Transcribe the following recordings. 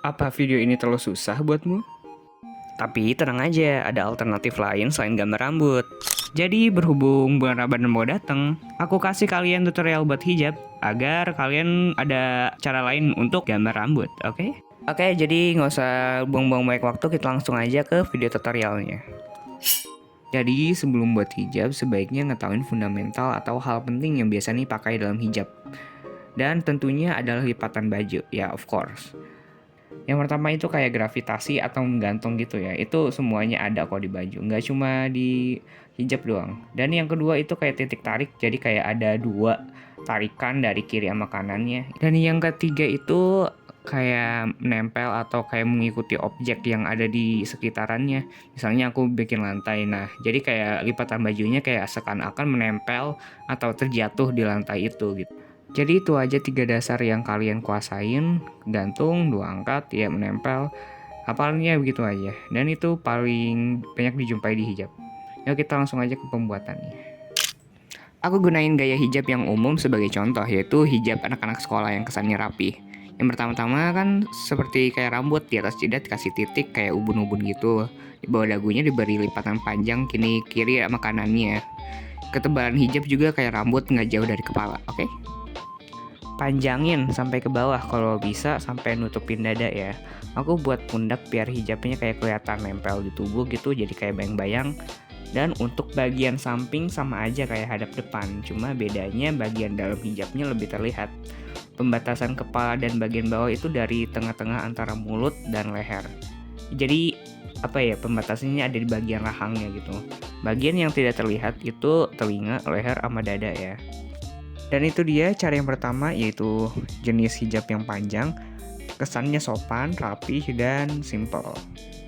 Apa video ini terlalu susah buatmu? Tapi tenang aja, ada alternatif lain selain gambar rambut. Jadi berhubung bulan Ramadan mau datang, aku kasih kalian tutorial buat hijab agar kalian ada cara lain untuk gambar rambut, oke? Oke, jadi nggak usah buang-buang banyak waktu, kita langsung aja ke video tutorialnya. Jadi sebelum buat hijab, sebaiknya ngetahuin fundamental atau hal penting yang biasa nih pakai dalam hijab. Dan tentunya adalah lipatan baju, ya of course. Yang pertama itu kayak gravitasi atau menggantung gitu ya. Itu semuanya ada kok di baju, nggak cuma di hijab doang. Dan yang kedua itu kayak titik tarik, jadi kayak ada dua tarikan dari kiri sama kanannya. Dan yang ketiga itu kayak menempel atau kayak mengikuti objek yang ada di sekitarannya. Misalnya aku bikin lantai, nah jadi kayak lipatan bajunya kayak seakan-akan menempel atau terjatuh di lantai itu gitu. Jadi itu aja 3 dasar yang kalian kuasain, gantung, 2 angkat, ya menempel, hafalnya begitu aja. Dan itu paling banyak dijumpai di hijab. Yuk kita langsung aja ke pembuatannya. Aku gunain gaya hijab yang umum sebagai contoh, yaitu hijab anak-anak sekolah yang kesannya rapi. Yang pertama-tama kan seperti kayak rambut, di atas jidat dikasih titik kayak ubun-ubun gitu. Di bawah dagunya diberi lipatan panjang kiri sama kanannya. Ketebalan hijab juga kayak rambut nggak jauh dari kepala, oke? Panjangin sampai ke bawah, kalau bisa sampai nutupin dada ya. Aku buat pundak biar hijabnya kayak kelihatan nempel di tubuh gitu, jadi kayak bayang-bayang. Dan untuk bagian samping sama aja kayak hadap depan, cuma bedanya bagian dalam hijabnya lebih terlihat. Pembatasan kepala dan bagian bawah itu dari tengah-tengah antara mulut dan leher. Jadi pembatasannya ada di bagian rahangnya gitu. Bagian yang tidak terlihat itu telinga, leher, sama dada ya. Dan itu dia cara yang pertama, yaitu jenis hijab yang panjang. Kesannya sopan, rapih, dan simple.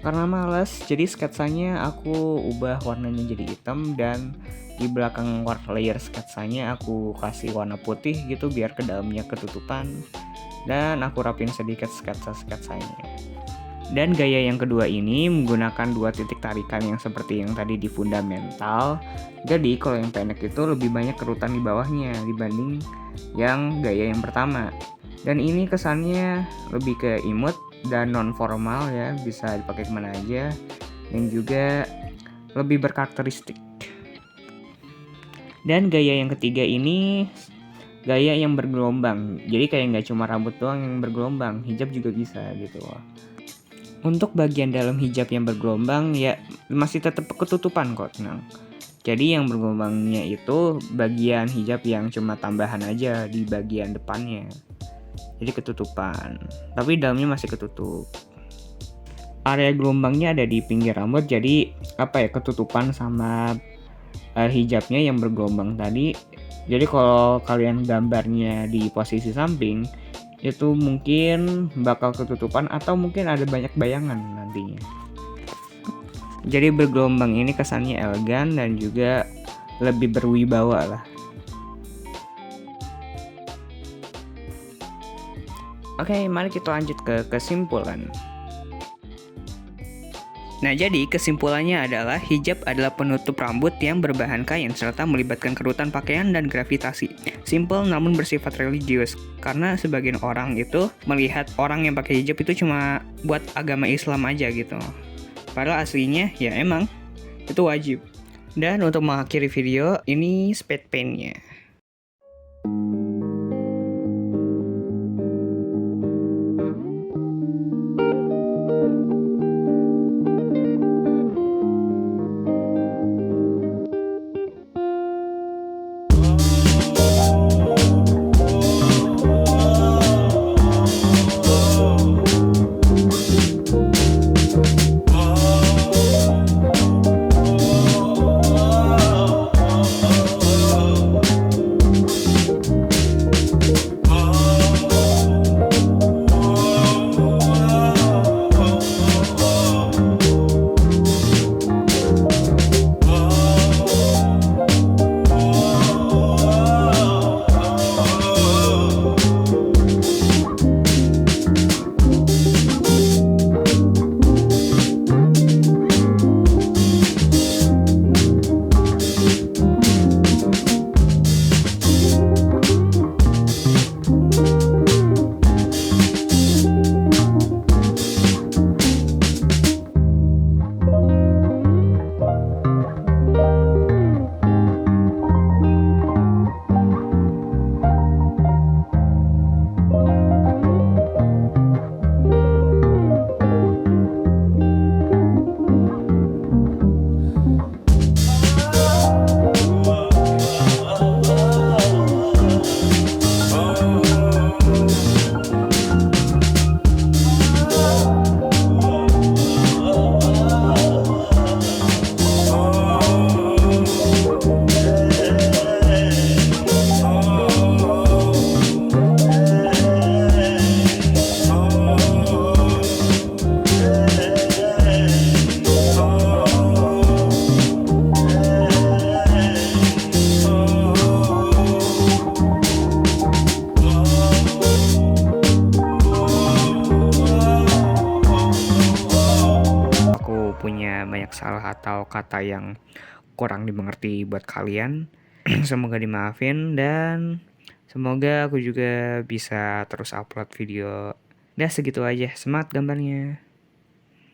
Karena males, jadi sketsanya aku ubah warnanya jadi hitam. Dan di belakang layer sketsanya aku kasih warna putih gitu biar ke dalamnya ketutupan. Dan aku rapin sedikit sketsanya. Dan gaya yang kedua ini menggunakan 2 titik tarikan yang seperti yang tadi di fundamental. Jadi kalau yang pendek itu lebih banyak kerutan di bawahnya dibanding yang gaya yang pertama. Dan ini kesannya lebih ke imut dan non formal ya, bisa dipakai kemana aja. Dan juga lebih berkarakteristik. Dan gaya yang ketiga ini gaya yang bergelombang. Jadi kayak nggak cuma rambut doang yang bergelombang, hijab juga bisa gitu loh. Untuk bagian dalam hijab yang bergelombang ya masih tetap ketutupan kok, tenang. Jadi yang bergelombangnya itu bagian hijab yang cuma tambahan aja di bagian depannya. Jadi ketutupan, tapi dalamnya masih ketutup. Area gelombangnya ada di pinggir rambut, jadi ketutupan sama hijabnya yang bergelombang tadi. Jadi kalau kalian gambarnya di posisi samping, itu mungkin bakal ketutupan atau mungkin ada banyak bayangan nantinya. Jadi bergelombang ini kesannya elegan dan juga lebih berwibawa lah. Oke, mari kita lanjut ke kesimpulan. Nah, jadi kesimpulannya adalah hijab adalah penutup rambut yang berbahan kain serta melibatkan kerutan pakaian dan gravitasi. Simple namun bersifat religius, karena sebagian orang itu melihat orang yang pakai hijab itu cuma buat agama Islam aja gitu. Padahal aslinya ya emang itu wajib. Dan untuk mengakhiri video, ini spade paint-nya. salah atau kata yang kurang dimengerti buat kalian. Semoga dimaafin dan semoga aku juga bisa terus upload video. Dah segitu aja, semangat gambarnya.